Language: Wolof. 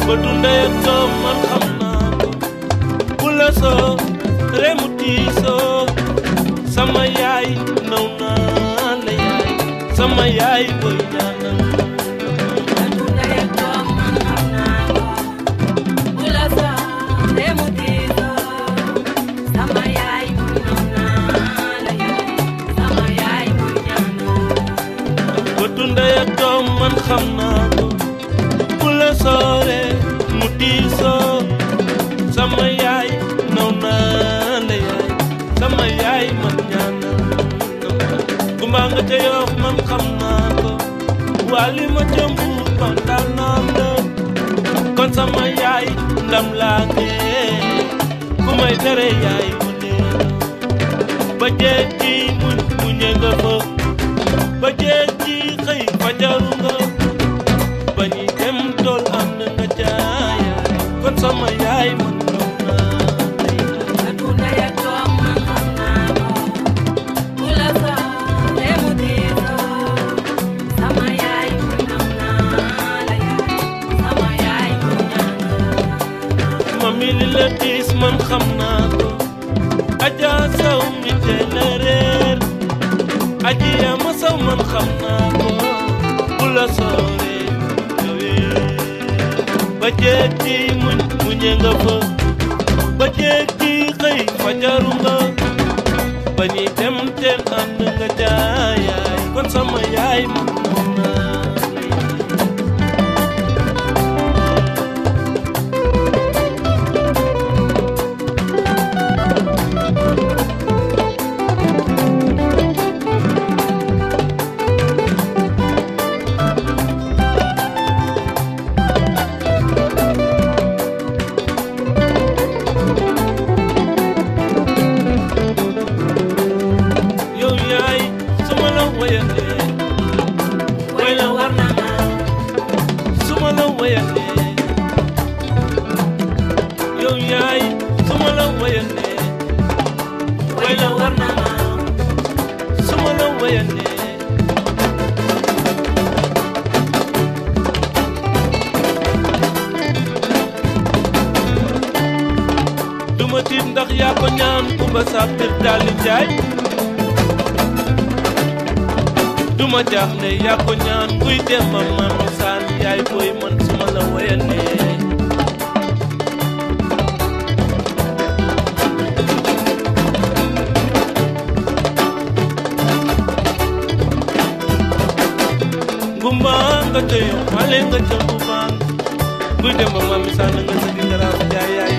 ba dundee ak doom man xam naa ko bu la soo remu tiisoo sama yaay naw naa la yaay sama yaay boy ñaanal ba dundee ak doom man xam naa ko bu la soo remu tiisoo sama yaay naw naa la yaay sama yaay boy ñaanal ba dundee ak doom man xam naa ko bu la soore mu tiisoo sama yaay naw naa la yaay sama yaay man ñaanal gumba nga ca Yoff man xam naa ko wali ma ca Mbuur man dal naa la kon sama yaay ndam laa ngee ku may tere yaay mu nee ba jeeg ji mu ñënga fa ba jeeg ji xëy fajaru nga ba ñuy dem tool am na nga jaaya kon sama yaay man naw naa ba dundee ak doom man xam naa ko bu la soo remu tiisoo sama yaay naw naa la yaay sama yaay boy ñaanal ma mi li la tiis man xam naa ko aja saw mi teel a réer aji ya ma saw man xam naa ko bu la soore ñëwee ba jeeg ji mu ñënga fa ba jeeg ji xëy fajaru nga ba ñuy dem teen ànd nga jaayaay kon sama yaay man naw naa yow yaay su ma la woyalee way la war na ma su ma la woyalee yow yaay su ma la woyalee way la war na ma su ma la woyalee duma tiit ndax yaa ko ñaan kumba sàppir dalli jaay duma jaaxle yaa ko ñaan kuy dem ma man saan yaay booy man su ma la woyalee ngumba nga ca Yoff male nga ca Mbubaan kuy dem ba mami saan nga sa di ngaraaf jaay yaay